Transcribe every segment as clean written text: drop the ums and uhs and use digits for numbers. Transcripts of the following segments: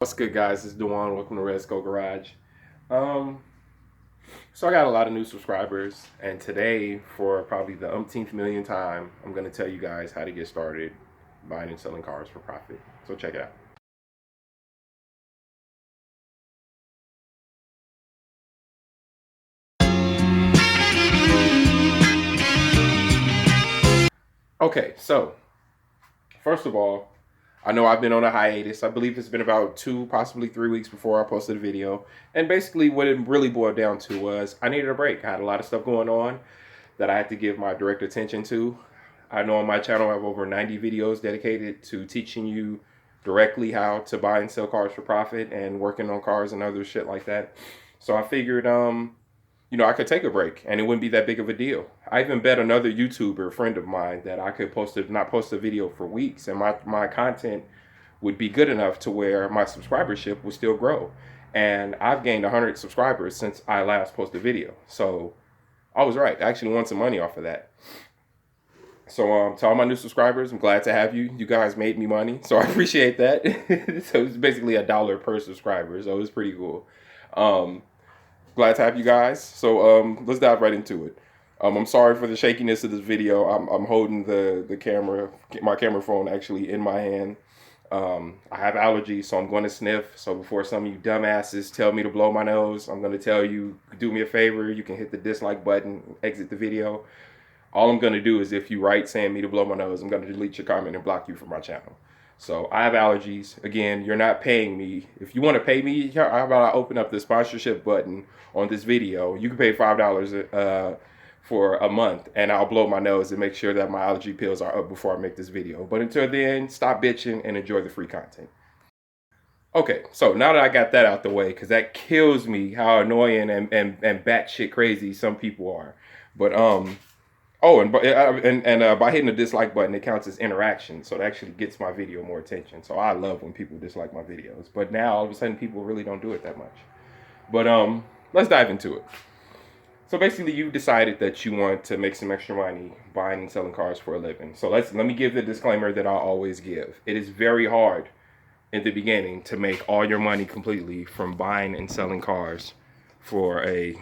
What's good, guys? It's Dewan. Welcome to Red Skull Garage. Um, so I got a lot of new subscribers, and today, for probably the umpteenth million time, I'm going to tell you guys how to get started buying and selling cars for profit. So check it out. Okay, so first of all, I know I've been on a hiatus. I believe it's been about 2, possibly 3 weeks before I posted a video. And basically, what it really boiled down to was I needed a break. I had a lot of stuff going on that I had to give my direct attention to. I know on my channel I have over 90 videos dedicated to teaching you directly how to buy and sell cars for profit and working on cars and other shit like that. So I figured, I could take a break and it wouldn't be that big of a deal. I even bet another YouTuber friend of mine that I could not post a video for weeks and my content would be good enough to where my subscribership would still grow. And I've gained 100 subscribers since I last posted a video. So I was right. I actually won some money off of that. So to all my new subscribers, I'm glad to have you. You guys made me money, so I appreciate that. So it's basically $1 per subscriber, so it's pretty cool. Um, Glad to have you guys. So let's dive right into it. I'm sorry for the shakiness of this video. I'm holding the camera, my camera phone actually in my hand. I have allergies, so I'm going to sniff. So before some of you dumbasses tell me to blow my nose, I'm going to tell you, do me a favor. You can hit the dislike button, exit the video. All I'm going to do is if you write saying me to blow my nose, I'm going to delete your comment and block you from my channel. So I have allergies. Again, you're not paying me. If you want to pay me, how about I open up the sponsorship button on this video? You can pay $5 for a month, and I'll blow my nose and make sure that my allergy pills are up before I make this video. But until then, stop bitching and enjoy the free content. Okay, so now that I got that out the way, because that kills me how annoying and batshit crazy some people are. But Oh, and by hitting the dislike button, it counts as interaction, so it actually gets my video more attention. So I love when people dislike my videos, but now all of a sudden people really don't do it that much. But let's dive into it. So basically, you decided that you want to make some extra money buying and selling cars for a living. So let me give the disclaimer that I always give. It is very hard in the beginning to make all your money completely from buying and selling cars to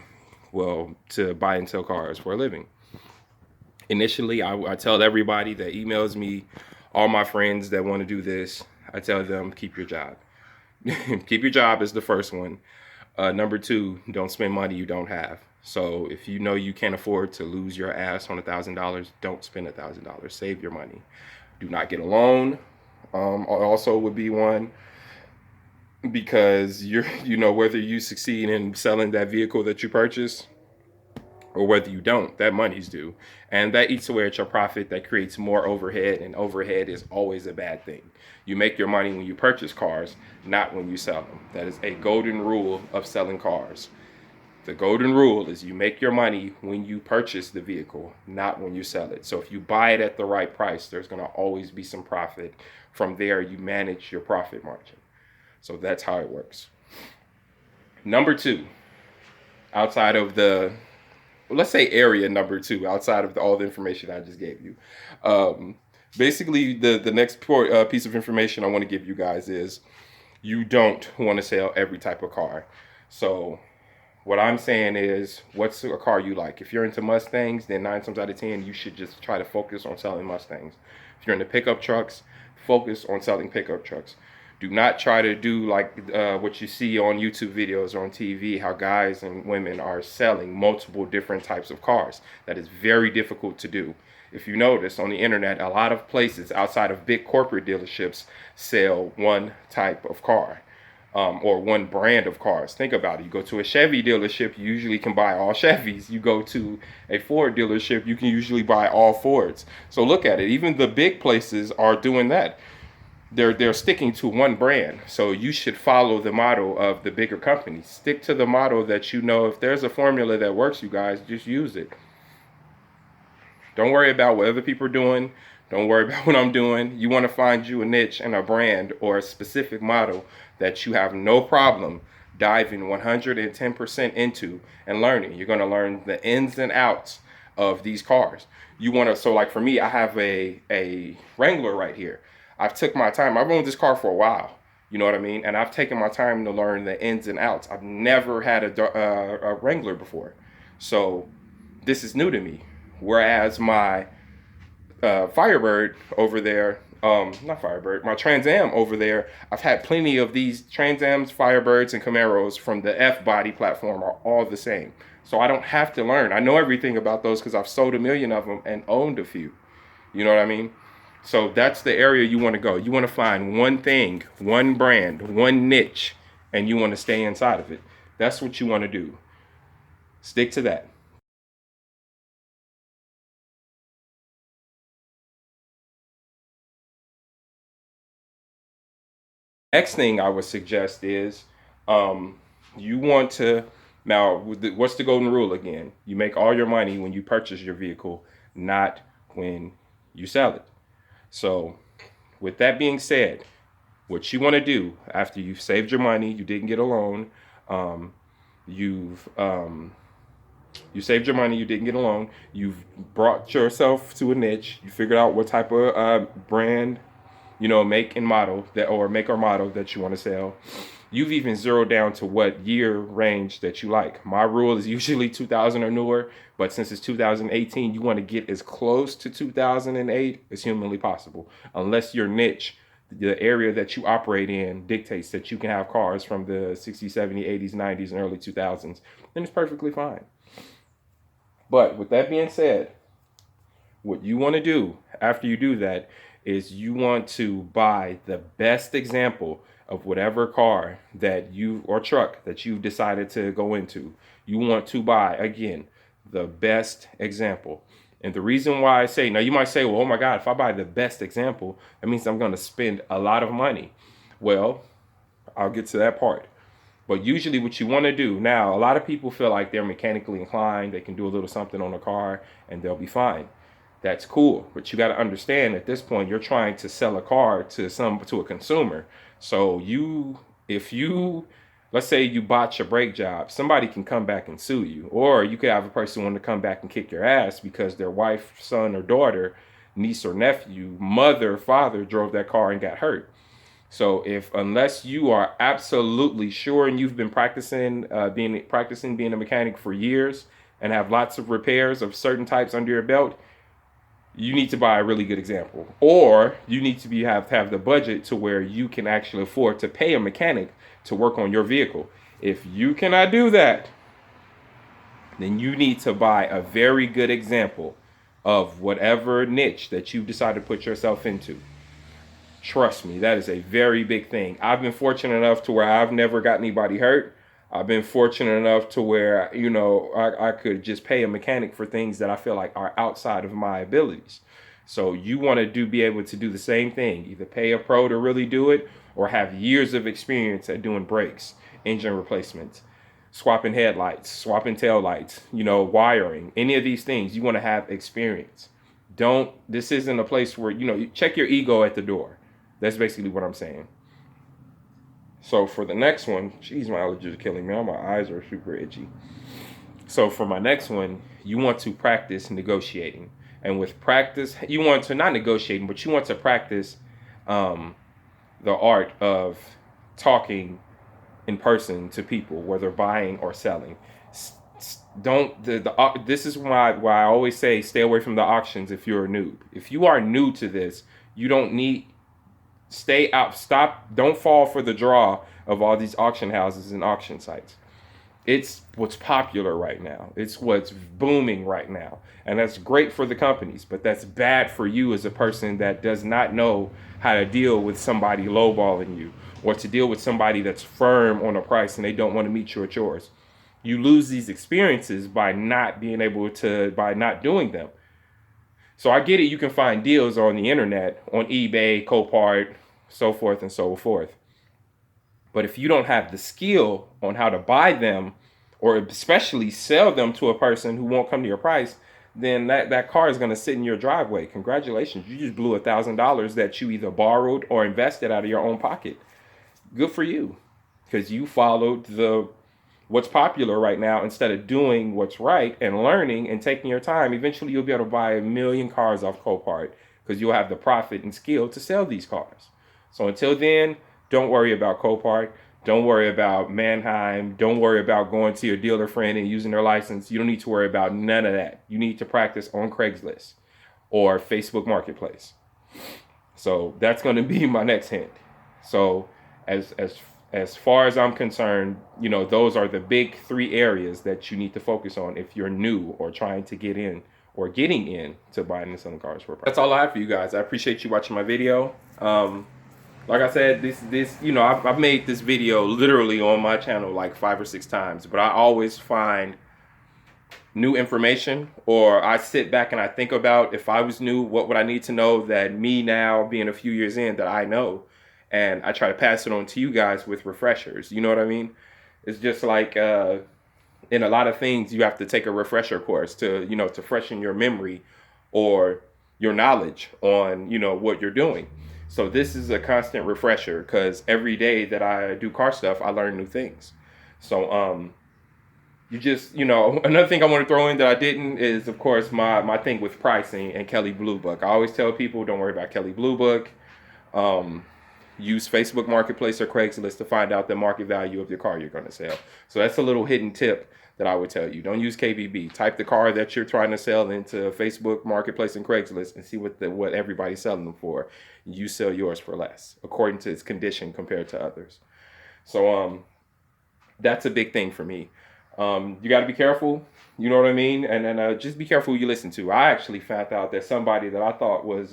buy and sell cars for a living. Initially, I tell everybody that emails me, all my friends that want to do this, I tell them, keep your job. Keep your job is the first one. Number two, don't spend money you don't have. So if you know you can't afford to lose your ass on $1,000, don't spend $1,000. Save your money. Do not get a loan. Also would be one, because whether you succeed in selling that vehicle that you purchased or whether you don't, that money's due. And that eats away at your profit. That creates more overhead, and overhead is always a bad thing. You make your money when you purchase cars, not when you sell them. That is a golden rule of selling cars. The golden rule is you make your money when you purchase the vehicle, not when you sell it. So if you buy it at the right price, there's going to always be some profit. From there, you manage your profit margin. So that's how it works. Number two, outside of let's say area number two, outside of all the information I just gave you. Basically, the next piece of information I want to give you guys is you don't want to sell every type of car. So what I'm saying is, what's a car you like? If you're into Mustangs, then 9 times out of 10, you should just try to focus on selling Mustangs. If you're into pickup trucks, focus on selling pickup trucks. Do not try to do like what you see on YouTube videos or on TV, how guys and women are selling multiple different types of cars. That is very difficult to do. If you notice on the internet, a lot of places outside of big corporate dealerships sell one type of car. Or one brand of cars. Think about it. You go to a Chevy dealership, you usually can buy all Chevys. You go to a Ford dealership, you can usually buy all Fords. So look at it. Even the big places are doing that. They're sticking to one brand. So you should follow the model of the bigger companies. Stick to the model that you know. If there's a formula that works, you guys, just use it. Don't worry about what other people are doing. Don't worry about what I'm doing. You want to find you a niche and a brand or a specific model that you have no problem diving 110% into and learning. You're going to learn the ins and outs of these cars. So like for me, I have a Wrangler right here. I've took my time. I've owned this car for a while. You know what I mean? And I've taken my time to learn the ins and outs. I've never had a Wrangler before, so this is new to me. Whereas my Firebird over there, not Firebird, my Trans Am over there, I've had plenty of these Trans Ams, Firebirds, and Camaros from the F body platform are all the same. So I don't have to learn. I know everything about those because I've sold a million of them and owned a few. You know what I mean? So that's the area you want to go. You want to find one thing, one brand, one niche, and you want to stay inside of it. That's what you want to do. Stick to that. Next thing I would suggest is you want to, now, what's the golden rule again? You make all your money when you purchase your vehicle, not when you sell it. So, with that being said, what you want to do after you've saved your money, you didn't get a loan, um, you've you saved your money, you didn't get a loan, you've brought yourself to a niche, you figured out what type of brand, make and model that, or make or model that you want to sell. You've even zeroed down to what year range that you like. My rule is usually 2000 or newer, but since it's 2018, you want to get as close to 2008 as humanly possible. Unless your niche, the area that you operate in, dictates that you can have cars from the 60s, 70s, 80s, 90s, and early 2000s, then it's perfectly fine. But with that being said, what you want to do after you do that is you want to buy the best example of whatever car that you, or truck that you've decided to go into. You want to buy, again, the best example. And the reason why I say, now you might say, well, oh my God, if I buy the best example, that means I'm going to spend a lot of money. Well, I'll get to that part. But usually what you want to do, now, a lot of people feel like they're mechanically inclined, they can do a little something on a car and they'll be fine. That's cool, but you got to understand at this point you're trying to sell a car to a consumer. So if you, let's say you botch a brake job, somebody can come back and sue you, or you could have a person want to come back and kick your ass because their wife, son, or daughter, niece or nephew, mother, father drove that car and got hurt. So unless you are absolutely sure and you've been practicing being a mechanic for years and have lots of repairs of certain types under your belt, you need to buy a really good example, or you need to have the budget to where you can actually afford to pay a mechanic to work on your vehicle. If you cannot do that, then you need to buy a very good example of whatever niche that you've decided to put yourself into. Trust me, that is a very big thing. I've been fortunate enough to where I've never got anybody hurt. I've been fortunate enough to where, I could just pay a mechanic for things that I feel like are outside of my abilities. So you want to be able to do the same thing, either pay a pro to really do it or have years of experience at doing brakes, engine replacements, swapping headlights, swapping tail lights, wiring, any of these things. You want to have experience. This isn't a place where, you check your ego at the door. That's basically what I'm saying. So for the next one, geez, my allergies are killing me. All my eyes are super itchy. So for my next one, you want to practice negotiating. And with practice, you want to not negotiating, but you want to practice the art of talking in person to people, whether buying or selling. This is why I always say stay away from the auctions if you're a noob. If you are new to this, you don't need, stay out, stop, don't fall for the draw of all these auction houses and auction sites. It's what's popular right now. It's what's booming right now. And that's great for the companies, but that's bad for you as a person that does not know how to deal with somebody lowballing you, or to deal with somebody that's firm on a price and they don't want to meet you at yours. You lose these experiences by not doing them. So I get it, you can find deals on the internet, on eBay, Copart, so forth and so forth. But if you don't have the skill on how to buy them, or especially sell them to a person who won't come to your price, then that car is going to sit in your driveway. Congratulations, you just blew $1,000 that you either borrowed or invested out of your own pocket. Good for you, because you followed what's popular right now instead of doing what's right and learning and taking your time. Eventually, you'll be able to buy 1,000,000 cars off Copart because you'll have the profit and skill to sell these cars. So until then, Don't worry about Copart. Don't worry about Manheim. Don't worry about going to your dealer friend and using their license. You don't need to worry about none of that. You need to practice on Craigslist or Facebook Marketplace. So that's going to be my next hint. So as far as I'm concerned, you know, those are the big three areas that you need to focus on if you're new or trying to get in or getting in to buying and selling cars for a price. That's all I have for you guys. I appreciate you watching my video. Like I said, this you know, I've made this video literally on my channel like 5 or 6 times, but I always find new information, or I sit back and I think about, if I was new, what would I need to know that me now being a few years in that I know, and I try to pass it on to you guys with refreshers. You know what I mean? It's just like in a lot of things you have to take a refresher course to, you know, to freshen your memory or your knowledge on, you know, what you're doing. So this is a constant refresher, because every day that I do car stuff, I learn new things. So you just, you know, another thing I want to throw in that I didn't is, of course, my thing with pricing and Kelley Blue Book. I always tell people, don't worry about Kelley Blue Book. Use Facebook Marketplace or Craigslist to find out the market value of your car you're going to sell. So that's a little hidden tip that I would tell you. Don't use KBB. Type the car that you're trying to sell into Facebook Marketplace and Craigslist and see what everybody's selling them for. You sell yours for less, according to its condition compared to others. So that's a big thing for me. You got to be careful. You know what I mean? And then just be careful who you listen to. I actually found out that somebody that I thought was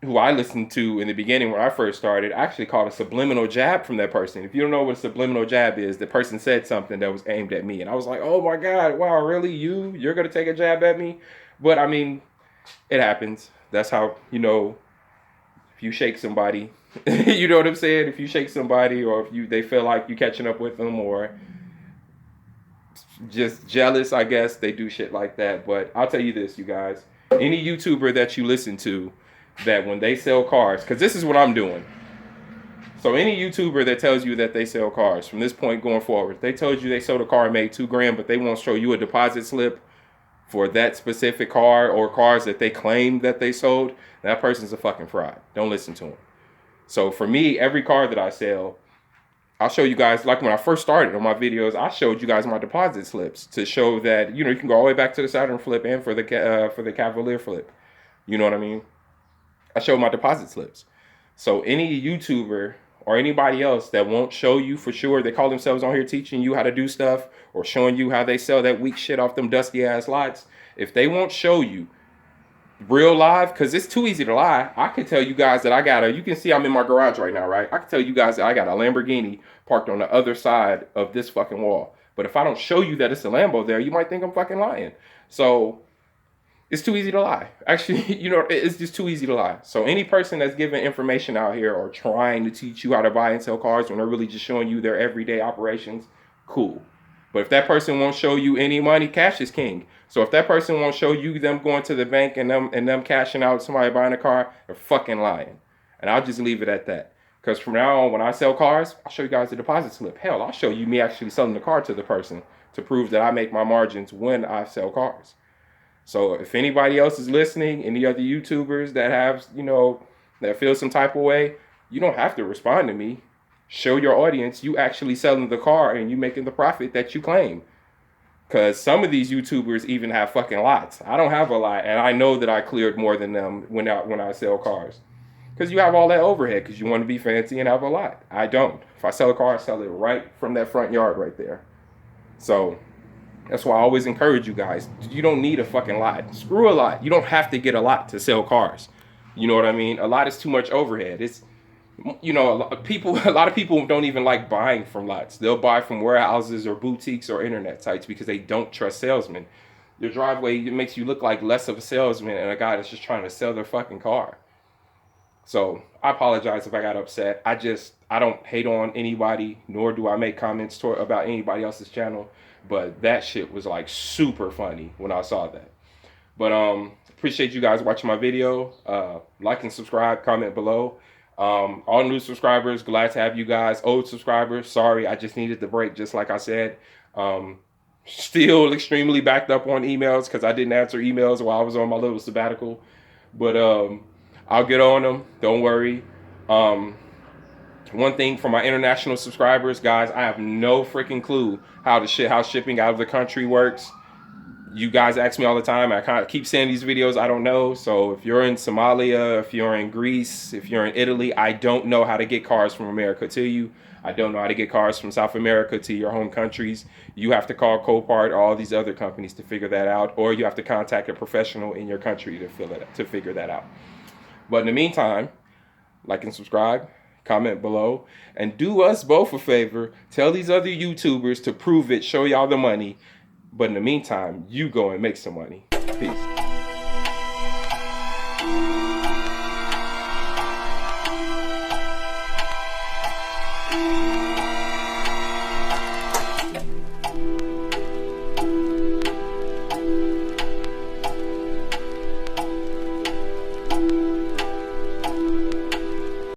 who I listened to in the beginning when I first started, actually caught a subliminal jab from that person. If you don't know what a subliminal jab is, the person said something that was aimed at me. And I was like, oh my God, wow, really? You're going to take a jab at me? But I mean, it happens. That's how, you know, if you shake somebody, you know what I'm saying? If you shake somebody, or if they feel like you catching up with them, or just jealous, I guess, they do shit like that. But I'll tell you this, you guys, any YouTuber that you listen to, that when they sell cars, because this is what I'm doing. So any YouTuber that tells you that they sell cars from this point going forward, they told you they sold a car and made $2,000, but they won't show you a deposit slip for that specific car or cars that they claim that they sold, that person's a fucking fraud. Don't listen to them. So for me, every car that I sell, I'll show you guys, like when I first started on my videos, I showed you guys my deposit slips to show that, you know, you can go all the way back to the Saturn flip and for the Cavalier flip. You know what I mean? I show my deposit slips. So any YouTuber or anybody else that won't show you for sure, they call themselves on here teaching you how to do stuff or showing you how they sell that weak shit off them dusty ass lots, if they won't show you real live, because it's too easy to lie. I can tell you guys that you can see I'm in my garage right now, right? I can tell you guys that I got a Lamborghini parked on the other side of this fucking wall. But if I don't show you that it's a Lambo there, you might think I'm fucking lying. So it's too easy to lie. Actually, you know, it's just too easy to lie. So any person that's giving information out here or trying to teach you how to buy and sell cars when they're really just showing you their everyday operations, cool. But if that person won't show you any money, cash is king. So if that person won't show you them going to the bank and them cashing out somebody buying a car, they're fucking lying. And I'll just leave it at that. Because from now on, when I sell cars, I'll show you guys the deposit slip. Hell, I'll show you me actually selling the car to the person to prove that I make my margins when I sell cars. So if anybody else is listening, any other YouTubers that have, you know, that feel some type of way, you don't have to respond to me. Show your audience you actually selling the car and you making the profit that you claim. Because some of these YouTubers even have fucking lots. I don't have a lot, and I know that I cleared more than them when I sell cars. Because you have all that overhead because you want to be fancy and have a lot. I don't. If I sell a car, I sell it right from that front yard right there. So that's why I always encourage you guys. You don't need a fucking lot. Screw a lot. You don't have to get a lot to sell cars. You know what I mean? A lot is too much overhead. It's, you know, a lot of people don't even like buying from lots. They'll buy from warehouses or boutiques or internet sites because they don't trust salesmen. Your driveway, it makes you look like less of a salesman and a guy that's just trying to sell their fucking car. So I apologize if I got upset. I don't hate on anybody, nor do I make comments about anybody else's channel. But that shit was like super funny when I saw that. But appreciate you guys watching my video. Like and subscribe, comment below. All new subscribers, glad to have you guys. Old subscribers, sorry, I just needed the break, just like I said. Still extremely backed up on emails because I didn't answer emails while I was on my little sabbatical. But I'll get on them. Don't worry. One thing for my international subscribers, guys, I have no freaking clue how shipping out of the country works. You guys ask me all the time. I kind of keep saying these videos, I don't know. So if you're in Somalia, if you're in Greece, if you're in Italy, I don't know how to get cars from America to you. I don't know how to get cars from South America to your home countries. You have to call Copart or all these other companies to figure that out, or you have to contact a professional in your country to figure that out. But in the meantime, like and subscribe, comment below, and do us both a favor. Tell these other YouTubers to prove it, show y'all the money. But in the meantime, you go and make some money. Peace.